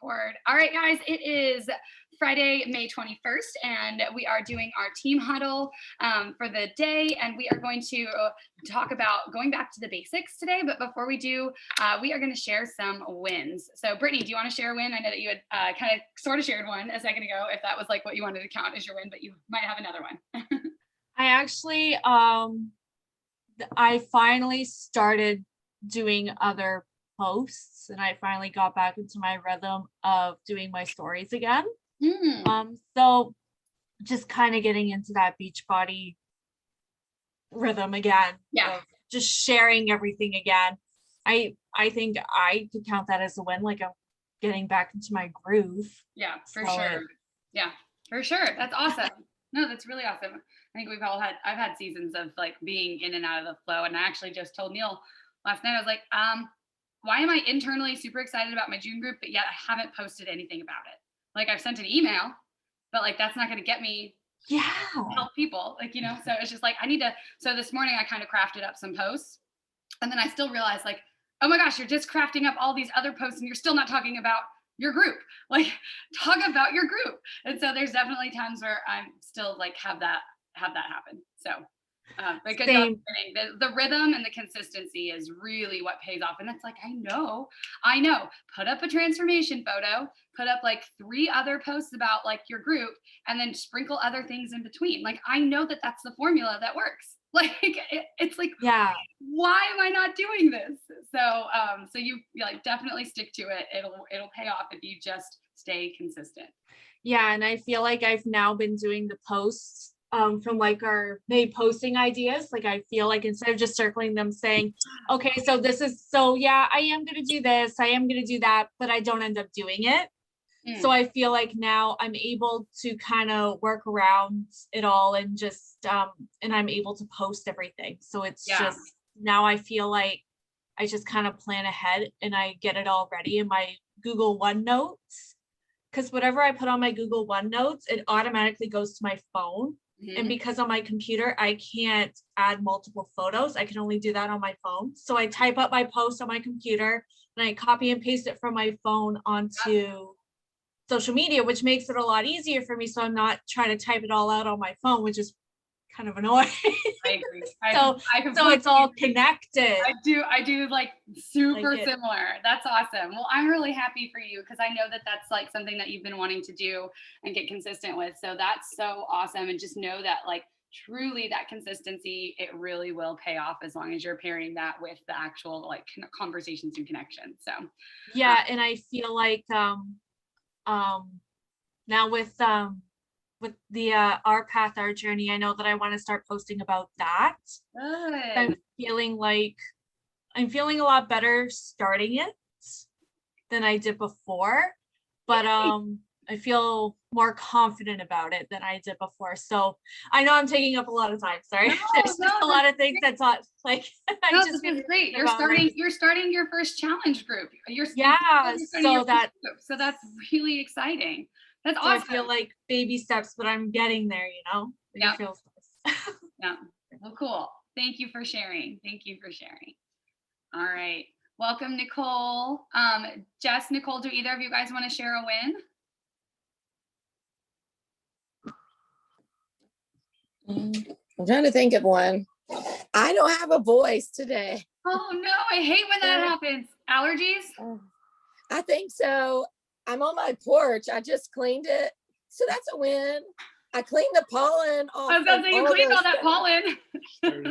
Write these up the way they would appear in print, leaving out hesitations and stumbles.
record. All right, guys, it is Friday, May 21st, and we are doing our team huddle for the day, and we are going to talk about going back to the basics today. But before we do, we are going to share some wins. So Brittany, do you want to share a win? I know that you had kind of sort of shared one a second ago, if that was like what you wanted to count as your win, but you might have another one. I actually, I finally started doing other posts, and I finally got back into my rhythm of doing my stories again. So just kind of getting into that Beachbody rhythm again. Yeah. Of just sharing everything again. I think I could count that as a win, like I'm getting back into my groove. Yeah, for sure. Yeah, for sure. That's awesome. No, that's really awesome. I think I've had seasons of like being in and out of the flow. And I actually just told Neil last night, I was like, why am I internally super excited about my June group, but yet I haven't posted anything about it? Like I've sent an email, but like, that's not going to get me help people, like, so it's just like, so this morning I kind of crafted up some posts, and then I still realized like, oh my gosh, you're just crafting up all these other posts and you're still not talking about your group. Like, talk about your group. And so there's definitely times where I'm still like have that happen. So but good job. The rhythm and the consistency is really what pays off. And that's like, I know, put up a transformation photo, put up like 3 other posts about like your group, and then sprinkle other things in between. Like, I know that that's the formula that works. Like, it's like, why am I not doing this? So you like definitely stick to it. It'll pay off if you just stay consistent. Yeah. And I feel like I've now been doing the posts from like our May posting ideas. Like, I feel like instead of just circling them saying, okay, so I am going to do this, I am going to do that, but I don't end up doing it. So I feel like now I'm able to kind of work around it all and just, and I'm able to post everything. So it's just, now I feel like I just kind of plan ahead and I get it all ready in my Google OneNotes. Because whatever I put on my Google OneNotes, it automatically goes to my phone. And because on my computer, I can't add multiple photos. I can only do that on my phone. So I type up my post on my computer and I copy and paste it from my phone onto social media, which makes it a lot easier for me. So I'm not trying to type it all out on my phone, which is kind of annoying. I agree. So it's all connected. I do like super similar. That's awesome. Well, I'm really happy for you because I know that that's like something that you've been wanting to do and get consistent with. So that's so awesome. And just know that like truly that consistency, it really will pay off as long as you're pairing that with the actual like conversations and connections. So and I feel like now with the our path, our journey, I know that I want to start posting about that. I'm feeling a lot better starting it than I did before, but I feel more confident about it than I did before. So I know I'm taking up a lot of time. Sorry. There's just a lot of things that's not like this is great. You're starting your first challenge group. So that's really exciting. That's awesome. I feel like baby steps, but I'm getting there, It feels nice. Yeah. Well, cool. Thank you for sharing. All right. Welcome, Nicole. Jess, Nicole, do either of you guys want to share a win? I'm trying to think of one. I don't have a voice today. Oh no, I hate when that happens. Allergies? I think so. I'm on my porch. I just cleaned it. So that's a win. I cleaned the pollen off. I was going to say, you cleaned all that pollen.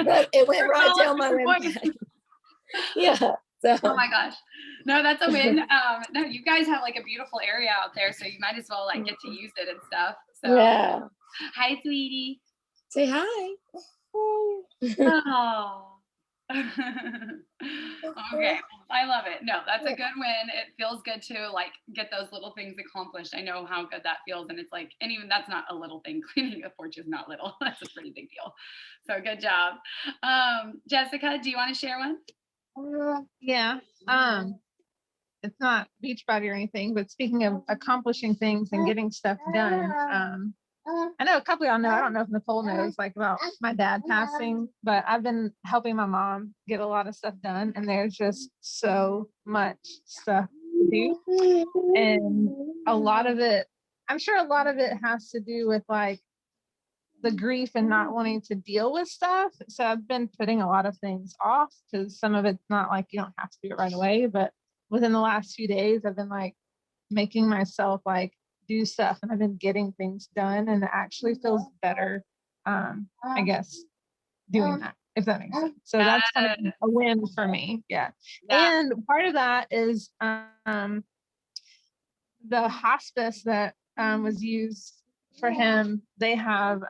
But it went right down my lymphatic. Yeah. So. Oh my gosh. No, that's a win. No, you guys have like a beautiful area out there, so you might as well like get to use it and stuff. So yeah. Hi, sweetie. Say hi. Oh. Okay, I love it. No, that's a good win. It feels good to like get those little things accomplished. I know how good that feels, and it's like, and even that's not a little thing. Cleaning a porch is not little. That's a pretty big deal. So good job. Jessica, do you want to share one? Yeah. It's not Beachbody or anything, but speaking of accomplishing things and getting stuff done, I know a couple of y'all know, I don't know if Nicole knows, like about my dad passing, but I've been helping my mom get a lot of stuff done, and there's just so much stuff to do. And a lot of it, I'm sure a lot of it has to do with like the grief and not wanting to deal with stuff. So I've been putting a lot of things off because some of it's not like you don't have to do it right away. But within the last few days, I've been like making myself like do stuff, and I've been getting things done, and it actually feels better, I guess, doing that, if that makes sense. So that's kind of a win for me. Yeah. And part of that is the hospice that was used for him. They have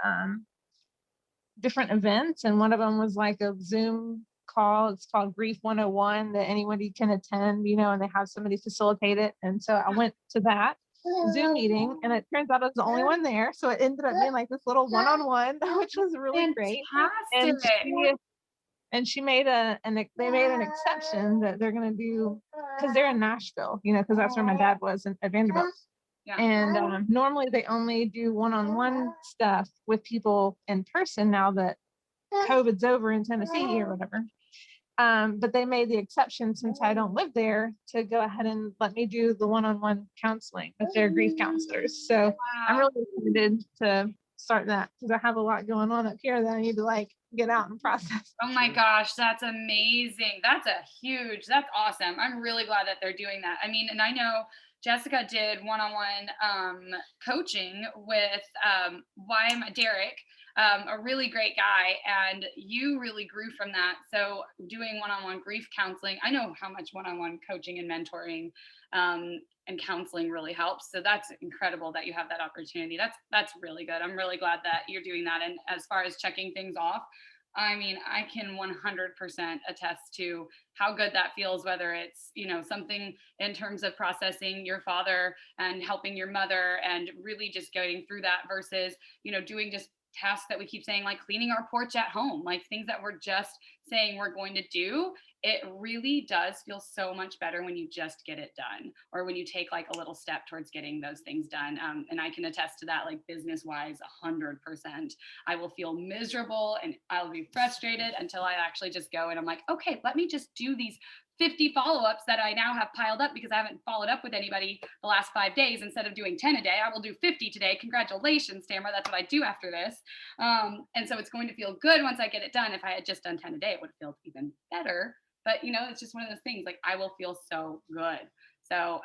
different events, and one of them was like a Zoom call. It's called Grief 101 that anybody can attend, you know, and they have somebody facilitate it. And so I went to that Zoom meeting, and it turns out I was the only one there. So it ended up being like this little one-on-one, which was really great. And she made they made an exception that they're going to do, because they're in Nashville, you know, because that's where my dad was at Vanderbilt. Yeah. And normally they only do one-on-one stuff with people in person now that COVID's over in Tennessee or whatever. But they made the exception, since I don't live there, to go ahead and let me do the one-on-one counseling with their grief counselors. So I'm really excited to start that, because I have a lot going on up here that I need to like get out and process. Oh my gosh, that's amazing. That's awesome. I'm really glad that they're doing that. I mean, and I know Jessica did one-on-one coaching with Derek, a really great guy, and you really grew from that. So doing one-on-one grief counseling, I know how much one-on-one coaching and mentoring and counseling really helps. So that's incredible that you have that opportunity. That's really good. I'm really glad that you're doing that. And as far as checking things off, I mean, I can 100% attest to how good that feels, whether it's, you know, something in terms of processing your father and helping your mother and really just going through that versus, you know, doing just tasks that we keep saying, like cleaning our porch at home, like things that we're just saying we're going to do. It really does feel so much better when you just get it done, or when you take like a little step towards getting those things done. And I can attest to that, like business wise, 100%. I will feel miserable and I'll be frustrated until I actually just go and I'm like, okay, let me just do these 50 follow-ups that I now have piled up because I haven't followed up with anybody the last 5 days. Instead of doing 10 a day, I will do 50 today. Congratulations, Tamara. That's what I do after this. And so it's going to feel good once I get it done. If I had just done 10 a day, it would have felt even better. But, you know, it's just one of those things, like I will feel so good. So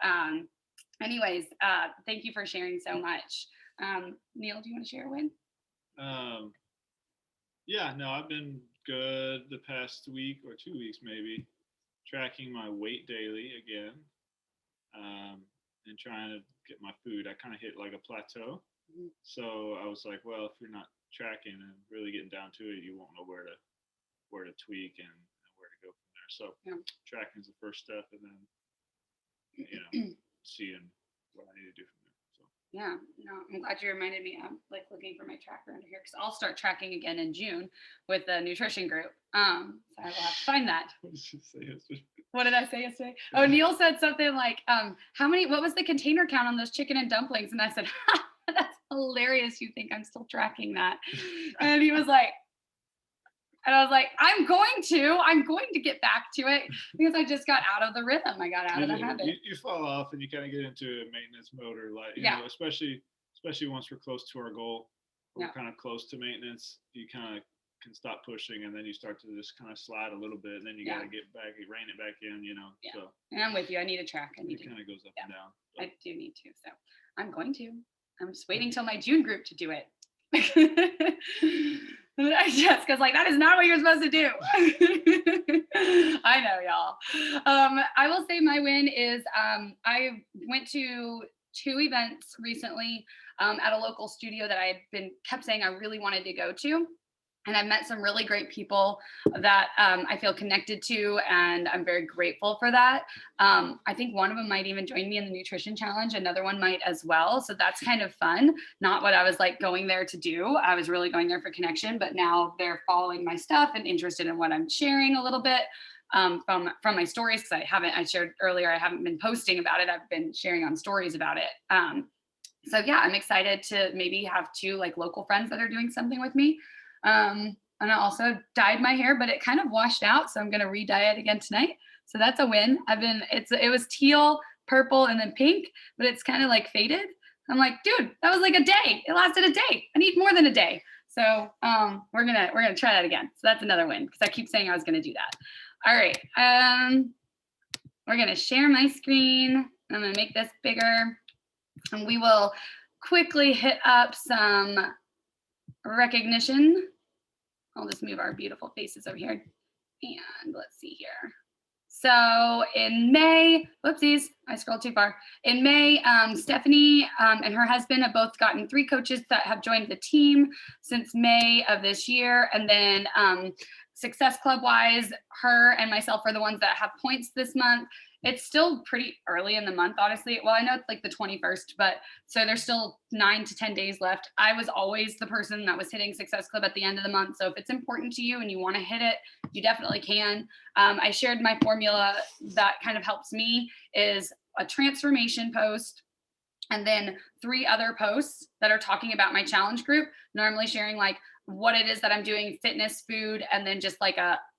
anyways, thank you for sharing so much. Neil, do you want to share a win? Yeah, no, I've been good the past week or 2 weeks, maybe, tracking my weight daily again, and trying to get my food. I kind of hit like a plateau. Mm-hmm. So I was like, well, if you're not tracking and really getting down to it, you won't know where to tweak and where to go from there. So tracking is the first step, and then, you know, seeing what I need to do from there. So. Yeah, no, I'm glad you reminded me. I'm like looking for my tracker under here because I'll start tracking again in June with the nutrition group. So I will have to find that. What did you say yesterday? What did I say yesterday? Oh, Neil said something like, what was the container count on those chicken and dumplings? And I said, that's hilarious. You think I'm still tracking that? And he was like, and I was like, I'm going to get back to it because I just got out of the rhythm. I got out of the habit. You fall off and you kind of get into a maintenance mode, or like, you know, especially once we're close to our goal, we're kind of close to maintenance, you kind of can stop pushing, and then you start to just kind of slide a little bit, and then you got to get back, rein it back in, you know. Yeah. So. And I'm with you. I need a track. It kind of goes up and down. But. I do need to. So I'm going to. I'm just waiting till my June group to do it. Jessica's like, that is not what you're supposed to do. I know, y'all. I will say my win is I went to 2 events recently at a local studio that I had kept saying I really wanted to go to. And I've met some really great people that I feel connected to, and I'm very grateful for that. I think one of them might even join me in the nutrition challenge. Another one might as well. So that's kind of fun. Not what I was like going there to do. I was really going there for connection, but now they're following my stuff and interested in what I'm sharing a little bit from my stories. Because I shared earlier, I haven't been posting about it. I've been sharing on stories about it. So yeah, I'm excited to maybe have 2 like local friends that are doing something with me. And I also dyed my hair, but it kind of washed out. So I'm going to re-dye it again tonight. So that's a win. It was teal, purple and then pink, but it's kind of like faded. I'm like, dude, that was like a day. It lasted a day. I need more than a day. So we're gonna try that again. So that's another win because I keep saying I was gonna do that. All right. We're gonna share my screen. I'm gonna make this bigger, and we will quickly hit up some recognition. I'll just move our beautiful faces over here. And let's see here. So in May, whoopsies, I scrolled too far. In May, Stephanie and her husband have both gotten 3 coaches that have joined the team since May of this year. And then Success Club wise, her and myself are the ones that have points this month. It's still pretty early in the month, honestly. Well, I know it's like the 21st, but so there's still 9 to 10 days left. I was always the person that was hitting Success Club at the end of the month. So if it's important to you and you want to hit it, you definitely can. I shared my formula that kind of helps me is a transformation post and then 3 other posts that are talking about my challenge group, normally sharing like what it is that I'm doing, fitness, food, and then just like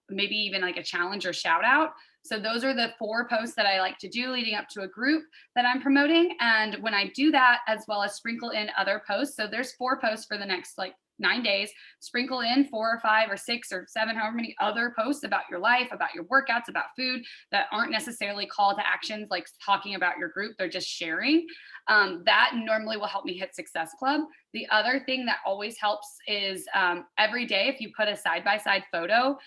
maybe even like a challenge or shout out. So those are the 4 posts that I like to do leading up to a group that I'm promoting. And when I do that, as well as sprinkle in other posts, so there's 4 posts for the next like 9 days, sprinkle in 4 or 5 or 6 or 7, however many other posts about your life, about your workouts, about food that aren't necessarily call to actions like talking about your group, they're just sharing. That normally will help me hit Success Club. The other thing that always helps is every day, if you put a side-by-side photo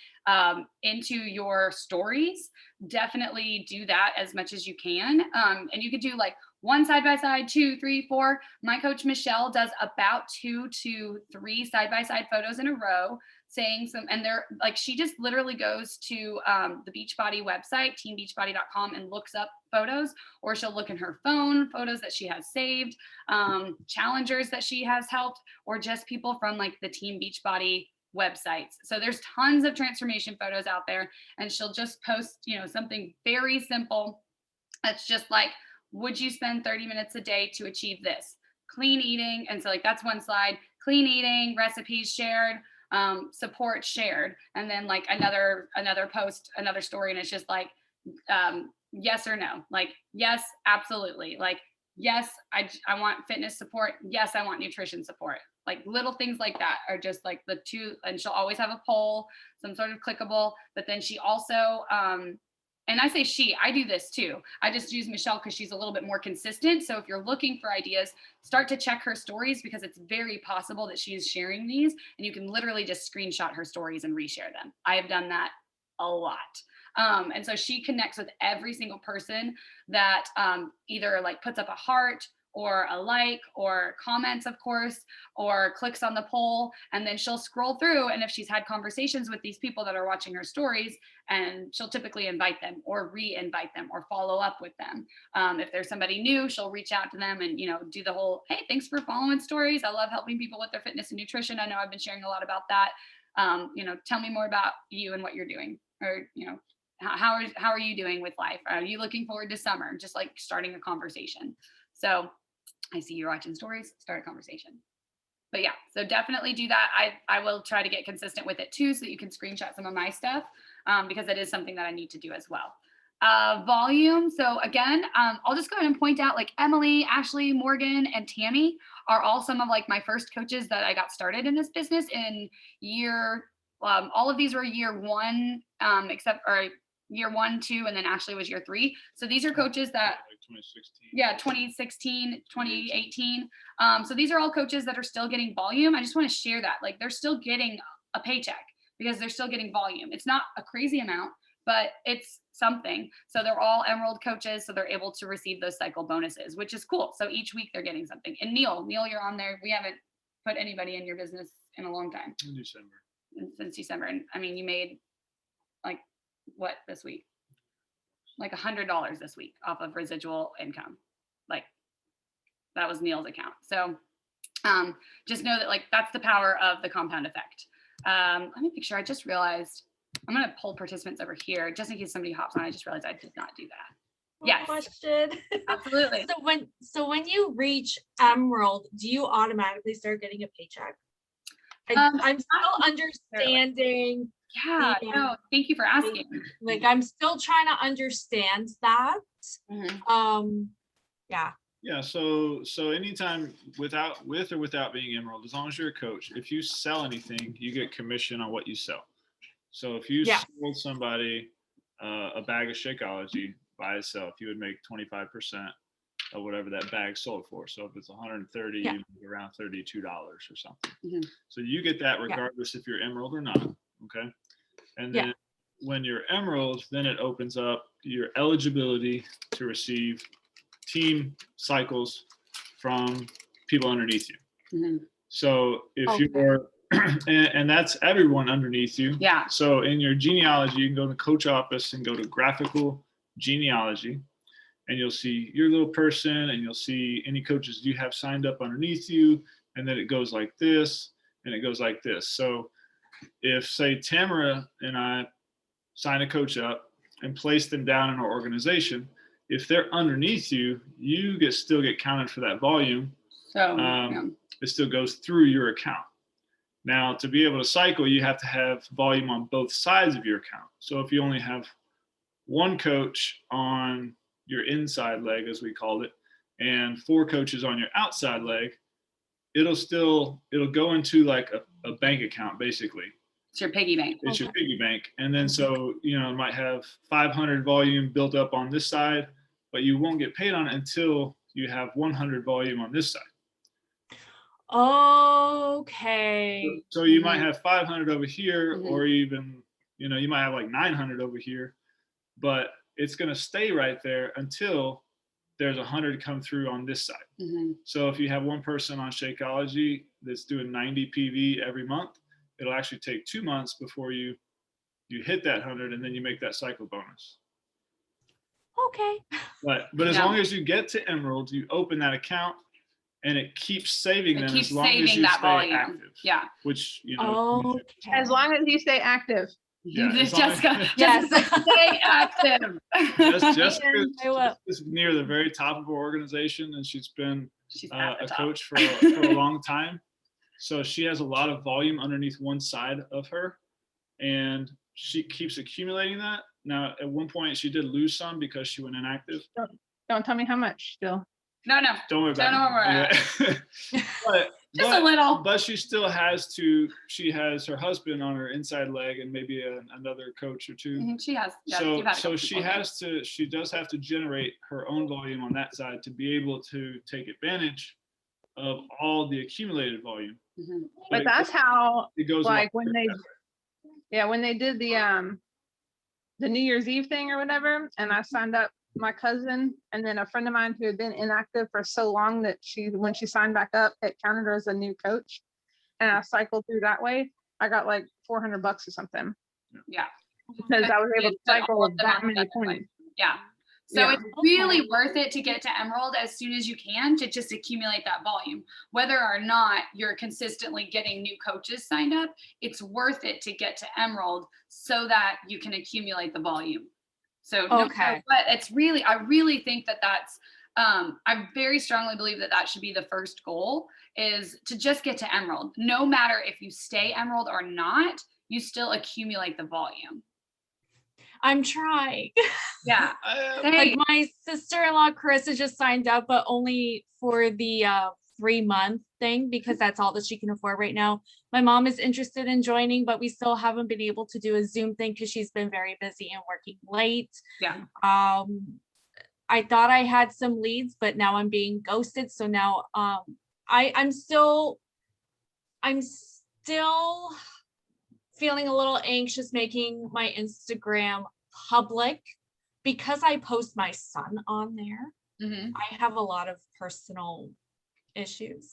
into your stories, definitely do that as much as you can. And you could do like 1 side-by-side, 2, 3, 4. My coach, Michelle, does about 2 to 3 side-by-side photos in a row saying some, and they're like, she just literally goes to the Beachbody website, teambeachbody.com, and looks up photos, or she'll look in her phone, photos that she has saved, challengers that she has helped, or just people from like the Team Beachbody websites. So there's tons of transformation photos out there, and she'll just post, something very simple. That's just like, would you spend 30 minutes a day to achieve this? Clean eating. And so like, that's one slide, clean eating, recipes shared, support shared. And then like another post, another story. And it's just like, yes or no, like, yes, absolutely. Like, yes, I want fitness support. Yes, I want nutrition support. Like little things like that are just like the 2, and she'll always have a poll, some sort of clickable, but then she also, and I say I do this too. I just use Michelle because she's a little bit more consistent. So if you're looking for ideas, start to check her stories because it's very possible that she's sharing these, and you can literally just screenshot her stories and reshare them. I have done that a lot. And so she connects with every single person that either like puts up a heart or a like or comments, of course, or clicks on the poll, and then she'll scroll through. And if she's had conversations with these people that are watching her stories, and she'll typically invite them or re-invite them or follow up with them. If there's somebody new, she'll reach out to them and, do the whole, hey, thanks for following stories. I love helping people with their fitness and nutrition. I know I've been sharing a lot about that. Tell me more about you and what you're doing, or, how are you doing with life? Are you looking forward to summer? Just like starting a conversation. So I see you're watching stories, start a conversation. But yeah, so definitely do that. I will try to get consistent with it too, so that you can screenshot some of my stuff, because it is something that I need to do as well. Volume. So again, I'll just go ahead and point out like Emily, Ashley, Morgan, and Tammy are all some of like my first coaches that I got started in this business in all of these were year 1, except for year 1, 2, and then Ashley was year 3. So these are coaches that, like 2016. Yeah, 2016, 2018. So these are all coaches that are still getting volume. I just want to share that, like, they're still getting a paycheck because they're still getting volume. It's not a crazy amount, but it's something. So they're all Emerald coaches, so they're able to receive those cycle bonuses, which is cool. So each week they're getting something. And Neil, you're on there. We haven't put anybody in your business in a long time. In December. Since December. And I mean, you made like what this week? Like $100 this week off of residual income. Like that was Neil's account. So just know that like that's the power of the compound effect. Let me make sure. I just realized I'm going to pull participants over here just in case somebody hops on. I just realized I did not do that. Yes. Question. Absolutely. So when you reach Emerald, do you automatically start getting a paycheck? I'm still understanding Yeah, no, thank you for asking. Like I'm still trying to understand that. Yeah. Yeah, so anytime with or without being Emerald, as long as you're a coach, if you sell anything, you get commission on what you sell. So if you sold somebody a bag of Shakeology by itself, you would make 25% of whatever that bag sold for. So if it's 130, you make around $32 or something. So you get that regardless if you're Emerald or not. Okay. And then when you're Emerald, then it opens up your eligibility to receive team cycles from people underneath you. So if you're, and that's everyone underneath you. Yeah. So in your genealogy, you can go to the coach office and go to graphical genealogy, and you'll see your little person, and you'll see any coaches you have signed up underneath you. And then it goes like this, and it goes like this. So if, say, Tamara and I sign a coach up and place them down in our organization, if they're underneath you, you still get counted for that volume. So it still goes through your account. Now, to be able to cycle, you have to have volume on both sides of your account. So if you only have one coach on your inside leg, as we called it, and 4 coaches on your outside leg, it'll go into like a bank account, basically. It's your piggy bank. It's your piggy bank. And then so, it might have 500 volume built up on this side, but you won't get paid on it until you have 100 volume on this side. Okay. So you might have 500 over here, or even, you might have like 900 over here, but it's going to stay right there until there's 100 come through on this side. So if you have one person on Shakeology that's doing 90 PV every month, it'll actually take 2 months before you hit that 100, and then you make that cycle bonus. Okay. But as long as you get to Emerald, you open that account, and it keeps saving them as long as you stay active. Yeah. Which, as long as you stay active. Yeah, Jessica, yes. stay active. Jessica is near the very top of our organization, and she's been a coach for a long time. So she has a lot of volume underneath one side of her, and she keeps accumulating that. Now, at one point, she did lose some because she went inactive. Don't tell me how much still. No. Don't worry about it. But just a little. But she still she has her husband on her inside leg and maybe another coach or two. She has. Yeah, so she does have to generate her own volume on that side to be able to take advantage of all the accumulated volume. But that's how it goes. Like when they did the New Year's Eve thing or whatever, and I signed up my cousin and then a friend of mine who had been inactive for so long that when she signed back up, it counted her as a new coach, and I cycled through that way. I got like $400 or something. Yeah, because I was able to cycle that many points. Yeah. So it's really worth it to get to Emerald as soon as you can, to just accumulate that volume. Whether or not you're consistently getting new coaches signed up, it's worth it to get to Emerald so that you can accumulate the volume. So but it's really, I really think that's, I very strongly believe that should be the first goal, is to just get to Emerald. No matter if you stay Emerald or not, you still accumulate the volume. I'm trying. Yeah. Like my sister-in-law, Carissa, just signed up, but only for the 3-month thing, because that's all that she can afford right now. My mom is interested in joining, but we still haven't been able to do a Zoom thing because she's been very busy and working late. Yeah. I thought I had some leads, but now I'm being ghosted. So now I'm still feeling a little anxious making my Instagram public because I post my son on there. I have a lot of personal issues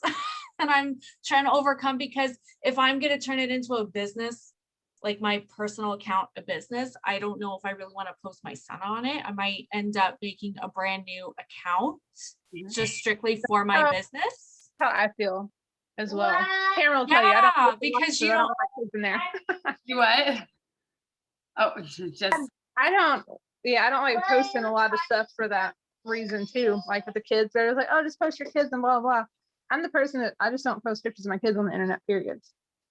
and I'm trying to overcome, because if I'm going to turn it into a business, like my personal account, a business, I don't know if I really want to post my son on it. I might end up making a brand new account just strictly for my business. How I feel as well. Karen will tell you. I don't because you don't like kids in there. You what? Oh, just I don't like posting a lot of stuff for that reason too. Like with the kids, they're like, oh, just post your kids and blah blah. I'm the person that I just don't post pictures of my kids on the internet, period.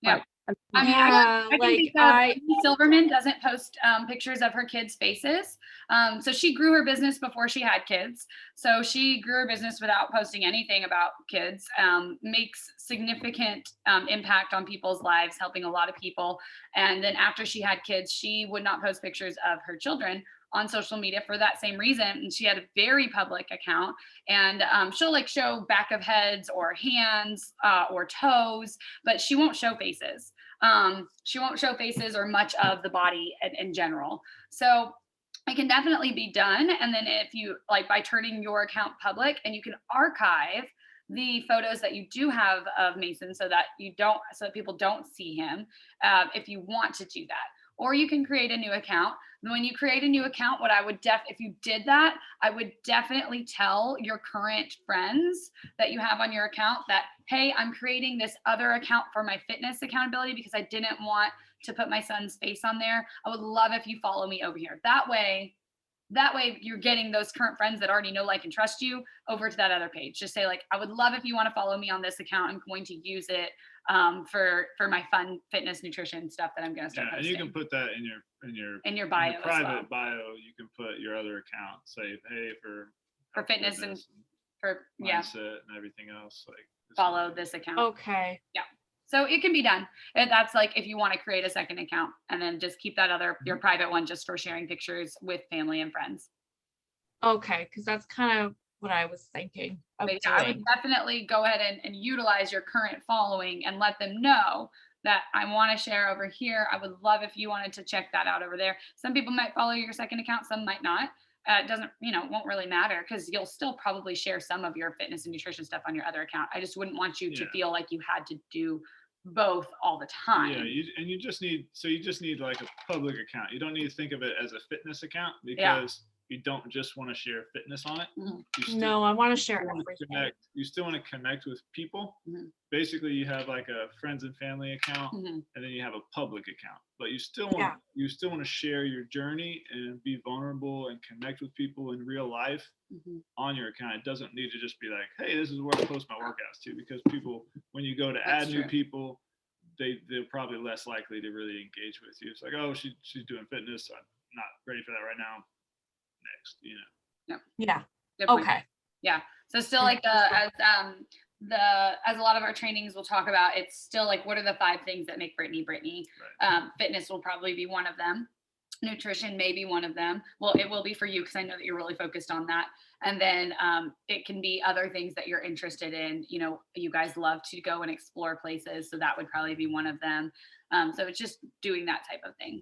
Yeah. Like, I mean, Yeah, I can like think of Amy Silverman doesn't post pictures of her kids' faces. So she grew her business before she had kids. So she grew her business without posting anything about kids, makes significant impact on people's lives, helping a lot of people. And then after she had kids, she would not post pictures of her children on social media for that same reason. And she had a very public account, and she'll like show back of heads or hands or toes, but she won't show faces. She won't show faces or much of the body in general. So it can definitely be done. And then if you like, by turning your account public, and you can archive the photos that you do have of Mason so that people don't see him, if you want to do that. Or you can create a new account. When you create a new account, if you did that, I would definitely tell your current friends that you have on your account that, hey, I'm creating this other account for my fitness accountability because I didn't want to put my son's face on there. I would love if you follow me over here. That way you're getting those current friends that already know, like, and trust you over to that other page. Just say like, I would love if you want to follow me on this account. I'm going to use it for my fun fitness nutrition stuff that I'm going to start posting. And you can put that in your bio, in your private bio. You can put your other account, say, hey, for fitness and for mindset and everything else, like follow this account. Okay. Yeah. So it can be done. And that's like if you want to create a second account and then just keep that your private one just for sharing pictures with family and friends. Okay, because that's kind of what I was thinking of doing. I would definitely go ahead and utilize your current following and let them know that I want to share over here. I would love if you wanted to check that out over there. Some people might follow your second account, some might not. It doesn't, won't really matter because you'll still probably share some of your fitness and nutrition stuff on your other account. I just wouldn't want you to feel like you had to do both all the time. Yeah, you just need like a public account. You don't need to think of it as a fitness account because you don't just want to share fitness on it. No, I want to share everything. You still want to connect with people. Basically, you have like a friends and family account, and then you have a public account. But you still want to share your journey and be vulnerable and connect with people in real life on your account. It doesn't need to just be like, hey, this is where I post my workouts to, because people, when you go to add new people, they're probably less likely to really engage with you. It's like, oh, she's doing fitness. I'm not ready for that right now. Next, Yeah. Okay. Yeah. So still like as a lot of our trainings will talk about, it's still like, what are the 5 things that make Brittany Brittany? Right. Fitness will probably be one of them. Nutrition may be one of them. Well, it will be for you because I know that you're really focused on that. And then it can be other things that you're interested in. You guys love to go and explore places, so that would probably be one of them. So it's just doing that type of thing.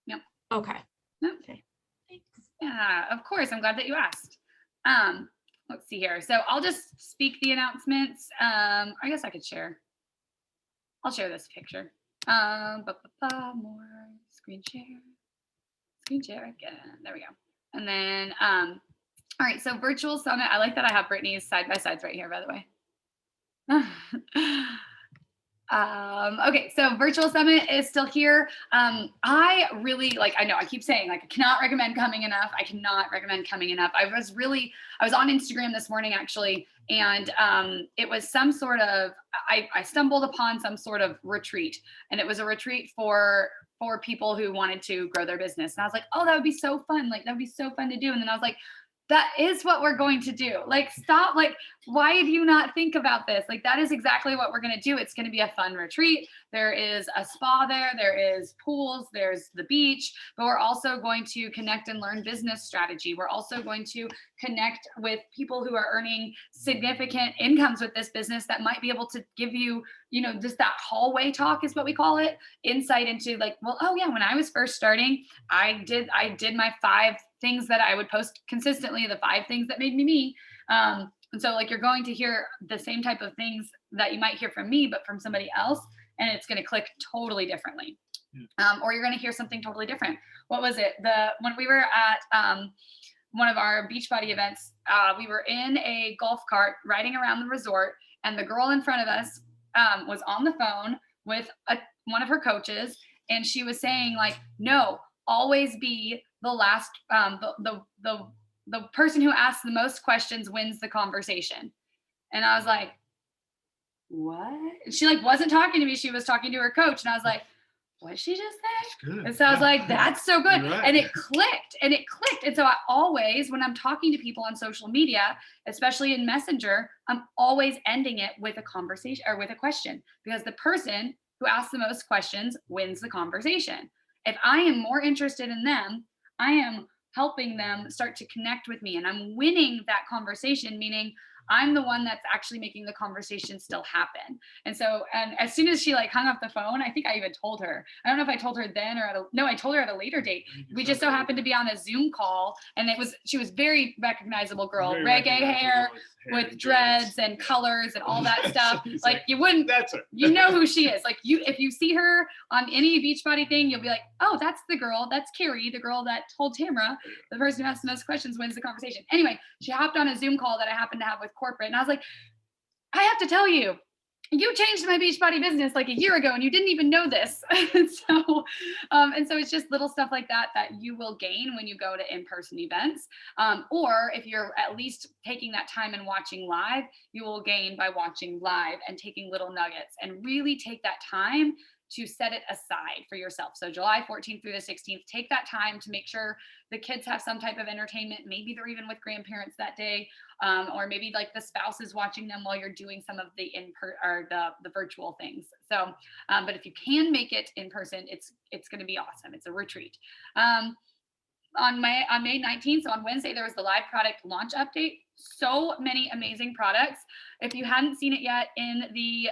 Yep. Okay. Okay. Thanks. Yeah, of course. I'm glad that you asked. Let's see here. So I'll just speak the announcements. I guess I could share. I'll share this picture. More screen share again. There we go. And then, all right. So virtual summit. I like that I have Brittany's side by sides right here, by the way. Okay, so virtual summit is still here. I really I know I keep saying I cannot recommend coming enough. I cannot recommend coming enough. I was on Instagram this morning actually, and it was some sort of, I stumbled upon some sort of retreat, and it was a retreat for people who wanted to grow their business. And I was like, oh, that would be so fun. That would be so fun to do. And then I was like, that is what we're going to do. Stop. Why do you not think about this? That is exactly what we're going to do. It's going to be a fun retreat. There is a spa there. There is pools. There's the beach. But we're also going to connect and learn business strategy. We're also going to connect with people who are earning significant incomes with this business that might be able to give you, just that hallway talk is what we call it. Insight into when I was first starting, I did my 5 things that I would post consistently, the 5 things that made me me. And so you're going to hear the same type of things that you might hear from me, but from somebody else, and it's going to click totally differently. Or you're going to hear something totally different. What was it? When we were at one of our Beachbody events, we were in a golf cart riding around the resort, and the girl in front of us was on the phone with one of her coaches, and she was saying no, always be the last, the person who asks the most questions wins the conversation. And I was like, what? And she like wasn't talking to me. She was talking to her coach. And I was like, what did she just say? That's good. And so I was like, that's so good. You're right. And it clicked. And so I always, when I'm talking to people on social media, especially in Messenger, I'm always ending it with a conversation or with a question, because the person who asks the most questions wins the conversation. If I am more interested in them, I am helping them start to connect with me, and I'm winning that conversation, meaning I'm the one that's actually making the conversation still happen. And so, and as soon as she like hung up the phone, I think I even told her, I don't know if I told her then or I told her at a later date. We just so happened to be on a Zoom call, and she was very recognizable girl, Very reggae recognizable hair with dreads and colors and all that stuff. Like you wouldn't, that's her. you know who she is. Like if you see her on any Beachbody thing, you'll be like, oh, that's the girl, that's Carrie, the girl that told Tamara, the person who asks the most questions wins the conversation. Anyway, she hopped on a Zoom call that I happened to have with corporate, and I was like, I have to tell you, you changed my Beachbody business like a year ago, and you didn't even know this. And so it's just little stuff like that you will gain when you go to in-person events. Or if you're at least taking that time and watching live, you will gain by watching live and taking little nuggets, and really take that time to set it aside for yourself. So July 14th through the 16th, take that time to make sure the kids have some type of entertainment. Maybe they're even with grandparents that day, or maybe like the spouse is watching them while you're doing some of the the virtual things. So, but if you can make it in person, it's going to be awesome. It's a retreat. On May 19th, so on Wednesday, there was the live product launch update. So many amazing products. If you hadn't seen it yet in the,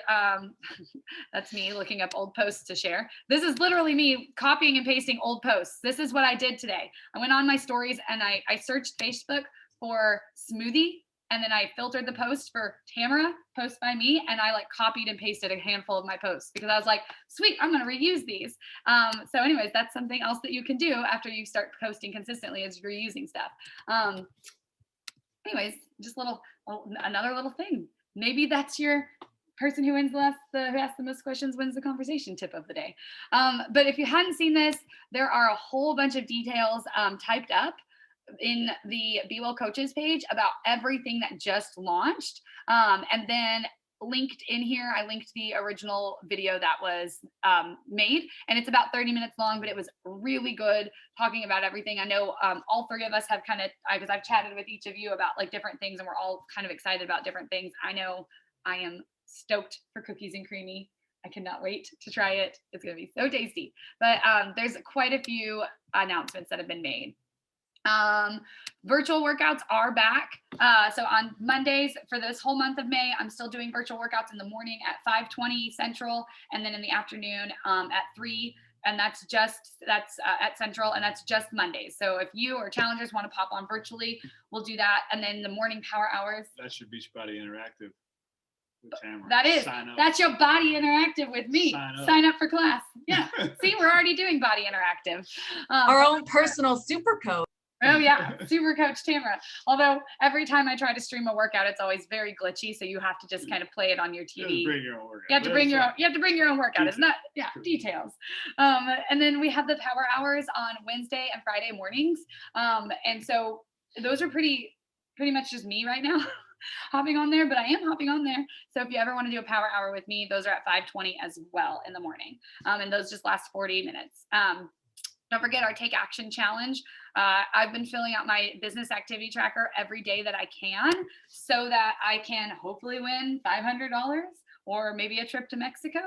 that's me looking up old posts to share. This is literally me copying and pasting old posts. This is what I did today. I went on my stories and I searched Facebook for smoothie, and then I filtered the post for Tamara, post by me, and I like copied and pasted a handful of my posts because I was like, sweet, I'm going to reuse these. So anyways, that's something else that you can do after you start posting consistently, is reusing stuff. Anyways, just another little thing. Maybe that's your person who wins who asks the most questions wins the conversation tip of the day. But if you hadn't seen this, there are a whole bunch of details typed up in the Be Well Coaches page about everything that just launched. And then linked in here, I linked the original video that was made, and it's about 30 minutes long, but it was really good, talking about everything. I know all three of us have because I've chatted with each of you about like different things, and we're all kind of excited about different things. I know I am stoked for cookies and creamy. I cannot wait to try it. It's going to be so tasty. But there's quite a few announcements that have been made. Virtual workouts are back. So on Mondays for this whole month of May, I'm still doing virtual workouts in the morning at 5:20 Central, and then in the afternoon at 3. And that's at Central, and that's just Mondays. So if you or challengers want to pop on virtually, we'll do that. And then the morning power hours. That should Beachbody Interactive with Tamara. That's your Body Interactive with me. Sign up for class. Yeah. See, we're already doing Body Interactive. Our own personal super coach. Oh yeah, super coach Tamara. Although every time I try to stream a workout, it's always very glitchy. So you have to just kind of play it on your TV. You have to bring your own workout. You have to bring your own workout. It's not, details. And then we have the power hours on Wednesday and Friday mornings. And so those are pretty much just me right now hopping on there, but I am hopping on there. So if you ever want to do a power hour with me, those are at 5:20 as well in the morning. And those just last 40 minutes. Don't forget our Take Action Challenge. I've been filling out my business activity tracker every day that I can, so that I can hopefully win $500 or maybe a trip to Mexico.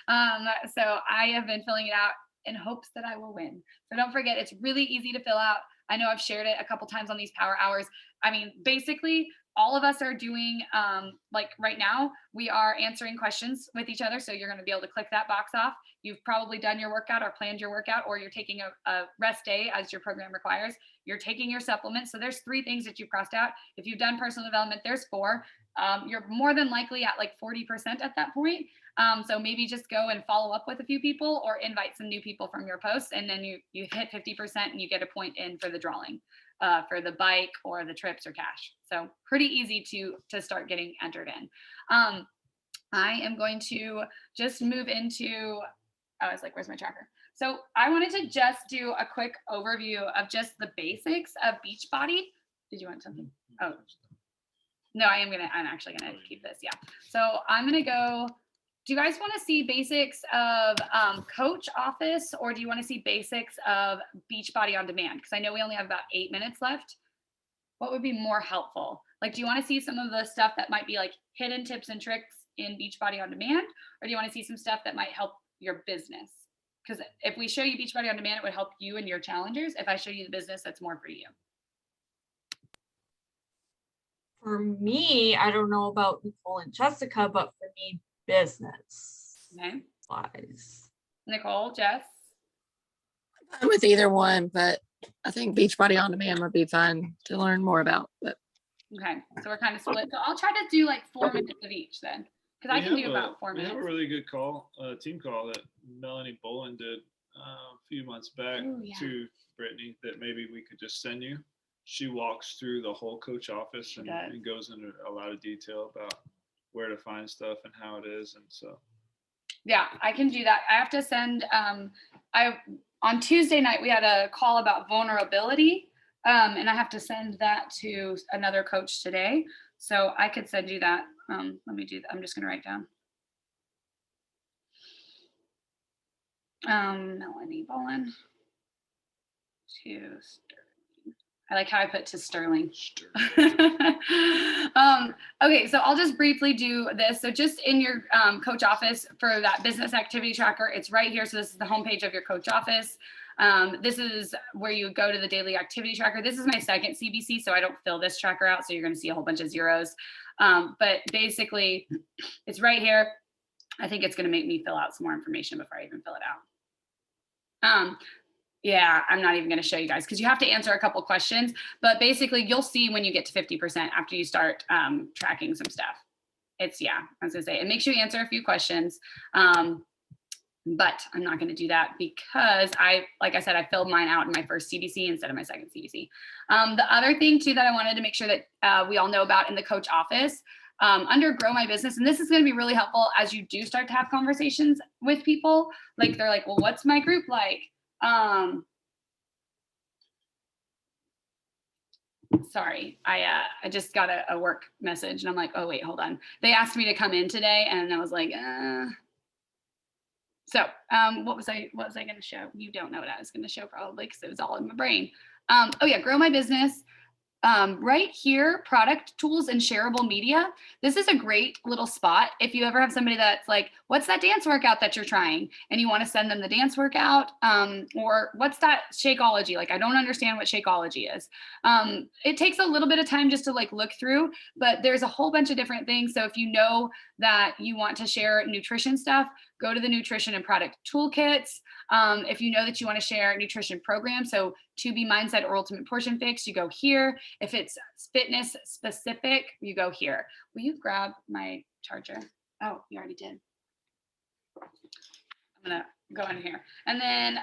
So I have been filling it out in hopes that I will win. So don't forget, it's really easy to fill out. I know I've shared it a couple times on these power hours. I mean, basically, all of us are doing, like right now, we are answering questions with each other. So you're going to be able to click that box off. You've probably done your workout or planned your workout, or you're taking a rest day as your program requires. You're taking your supplements. So there's 3 things that you've crossed out. If you've done personal development, there's 4. You're more than likely at like 40% at that point. So maybe just go and follow up with a few people, or invite some new people from your posts, and then you hit 50% and you get a point in for the drawing. For the bike or the trips or cash. So pretty easy to start getting entered in. I am going to just move into, I was like, where's my tracker? So I wanted to just do a quick overview of just the basics of Beachbody. Did you want something? Oh, No, I'm actually gonna keep this. Yeah. So I'm gonna go. Do you guys want to see basics of coach office, or do you want to see basics of Beachbody on Demand? Because I know we only have about 8 minutes left. What would be more helpful? Like, do you want to see some of the stuff that might be like hidden tips and tricks in Beachbody on Demand, or do you want to see some stuff that might help your business? Because if we show you Beachbody on Demand, it would help you and your challengers. If I show you the business, that's more for you. For me, I don't know about Nicole and Jessica, but for me, business Okay. wise. Nicole, Jess? I'm with either one, but I think Beachbody on Demand would be fun to learn more about. But Okay, so we're kind of split. So I'll try to do like 4 minutes of each then, because I can do about 4 minutes. We have a really good team call that Melanie Bolin did a few months back to Brittany that maybe we could just send you. She walks through the whole coach office and goes into a lot of detail about where to find stuff and how it is. And so. Yeah, I can do that. I have to send, on Tuesday night, we had a call about vulnerability. And I have to send that to another coach today. So I could send you that. Let me do that. I'm just going to write down. Melanie Bolin to Sterling. I like how I put to Sterling. Okay, so I'll just briefly do this. So just in your coach office for that business activity tracker, it's right here. So this is the homepage of your coach office. This is where you go to the daily activity tracker. This is my second CBC, so I don't fill this tracker out. So you're going to see a whole bunch of zeros. But basically, it's right here. I think it's going to make me fill out some more information before I even fill it out. Yeah, I'm not even going to show you guys because you have to answer a couple questions. But basically, you'll see when you get to 50% after you start tracking some stuff. It's, I was going to say, it makes you answer a few questions. But I'm not going to do that because like I said, I filled mine out in my first CBC instead of my second CBC. The other thing too that I wanted to make sure that we all know about in the coach office, under Grow My Business, and this is going to be really helpful as you do start to have conversations with people. Like they're like, well, what's my group like? Sorry, I just got a work message and I'm like, oh wait, hold on. They asked me to come in today and I was like, So what was I going to show? You don't know what I was going to show probably because it was all in my brain. Oh yeah, Grow My Business. Right here, product tools and shareable media. This is a great little spot. If you ever have somebody that's like, what's that dance workout that you're trying? And you want to send them the dance workout, or what's that Shakeology? Like, I don't understand what Shakeology is. It takes a little bit of time just to like look through, but there's a whole bunch of different things. So if you know that you want to share nutrition stuff, go to the nutrition and product toolkits. If you know that you want to share nutrition programs, so To Be Mindset or Ultimate Portion Fix, you go here. If it's fitness specific, you go here. Will you grab my charger? Oh, you already did. I'm gonna go in here. And then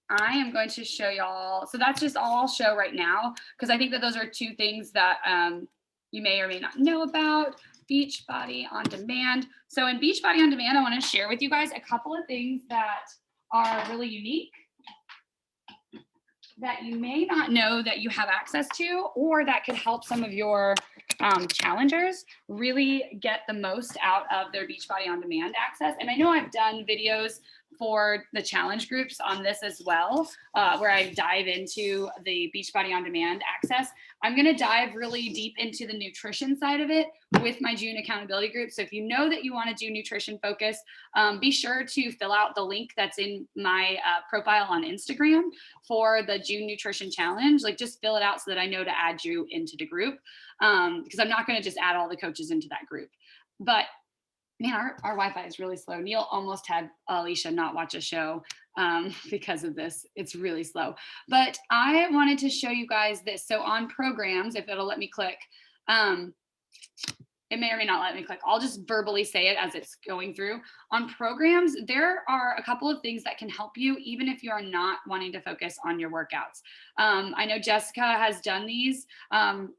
I am going to show y'all. So that's just all I'll show right now, because I think that those are two things that you may or may not know about. Beachbody on Demand. So in Beachbody on Demand, I want to share with you guys a couple of things that are really unique that you may not know that you have access to, or that could help some of your challengers really get the most out of their Beachbody on Demand access. And I know I've done videos for the challenge groups on this as well, where I dive into the Beachbody on Demand access. I'm going to dive really deep into the nutrition side of it with my June accountability group. So if you know that you want to do nutrition focus, be sure to fill out the link that's in my profile on Instagram for the June nutrition challenge. Like, just fill it out so that I know to add you into the group, because I'm not going to just add all the coaches into that group. But man, our Wi-Fi is really slow. Neil almost had Alicia not watch a show because of this. It's really slow. But I wanted to show you guys this. So on programs, if it'll let me click, it may or may not let me click. I'll just verbally say it as it's going through. On programs, there are a couple of things that can help you, even if you are not wanting to focus on your workouts. I know Jessica has done these.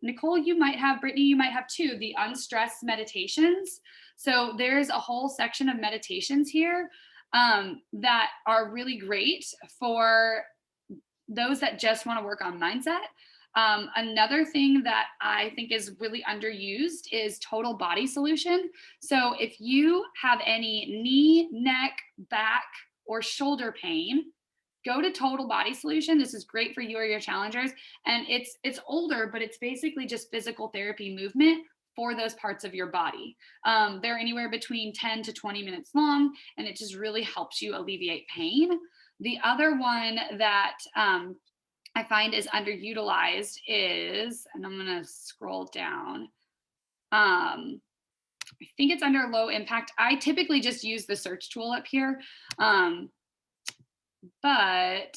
Nicole, you might have, Brittany, you might have too, the Unstress Meditations. So there's a whole section of meditations here that are really great for those that just want to work on mindset. Another thing that I think is really underused is total body solution. So if you have any knee, neck, back, or shoulder pain, go to Total Body Solution. This is great for you or your challengers. And it's older, but it's basically just physical therapy movement for those parts of your body. They're anywhere between 10 to 20 minutes long, and it just really helps you alleviate pain. The other one that I find is underutilized is, and I'm gonna scroll down. I think it's under low impact. I typically just use the search tool up here. But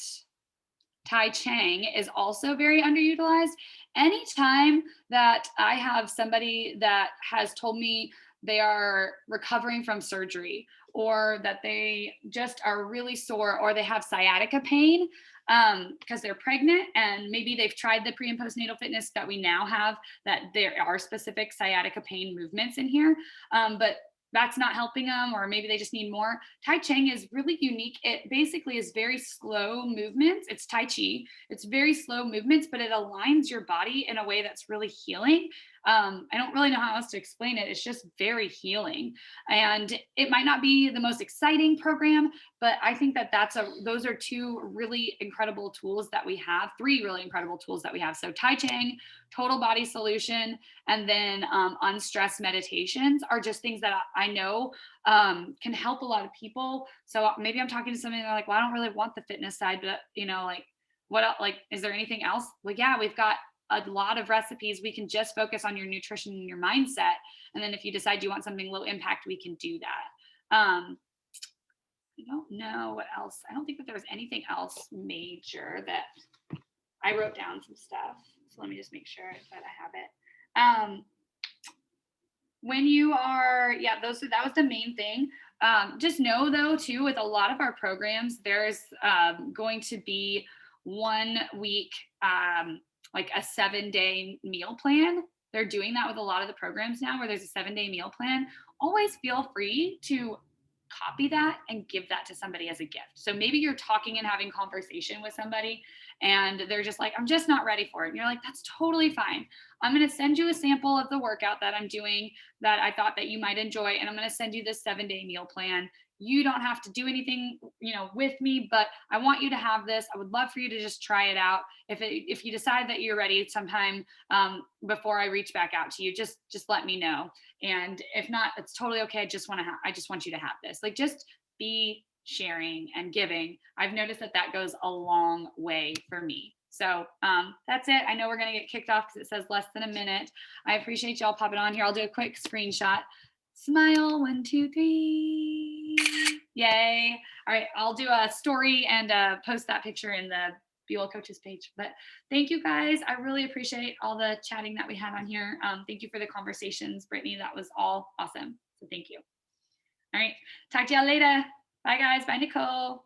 Tai Cheng is also very underutilized. Anytime that I have somebody that has told me they are recovering from surgery, or that they just are really sore, or they have sciatica pain because they're pregnant, and maybe they've tried the pre and postnatal fitness that we now have, that there are specific sciatica pain movements in here, but that's not helping them, or maybe they just need more. Tai Cheng is really unique. It basically is very slow movements. It's Tai Chi. It's very slow movements, but it aligns your body in a way that's really healing. I don't really know how else to explain it. It's just very healing. And it might not be the most exciting program, but I think that those are two really incredible tools that we have, three really incredible tools that we have. So Tai Cheng, Total Body Solution, and then Unstress Meditations are just things that I know can help a lot of people. So maybe I'm talking to somebody and they're like, well, I don't really want the fitness side, but like, what else? Like, is there anything else? Well, yeah, we've got a lot of recipes. We can just focus on your nutrition and your mindset. And then if you decide you want something low impact, we can do that. I don't know what else. I don't think that there was anything else major that I wrote down some stuff. So let me just make sure that I have it. When you are, that was the main thing. Just know though, too, with a lot of our programs, there's going to be 1 week, like a 7-day meal plan. They're doing that with a lot of the programs now, where there's a 7-day meal plan. Always feel free to copy that and give that to somebody as a gift. So maybe you're talking and having conversation with somebody and they're just like, I'm just not ready for it. And you're like, that's totally fine. I'm going to send you a sample of the workout that I'm doing that I thought that you might enjoy. And I'm going to send you this 7-day meal plan. You don't have to do anything, with me, but I want you to have this. I would love for you to just try it out. If you decide that you're ready sometime before I reach back out to you, just let me know. And if not, it's totally okay. I just want you to have this. Like, just be sharing and giving. I've noticed that goes a long way for me. So that's it. I know we're going to get kicked off because it says less than a minute. I appreciate y'all popping on here. I'll do a quick screenshot. Smile, 1, 2, 3. Yay. All right. I'll do a story and post that picture in the Buell Coaches page. But thank you guys. I really appreciate all the chatting that we had on here. Thank you for the conversations, Brittany. That was all awesome. So thank you. All right. Talk to y'all later. Bye guys. Bye, Nicole.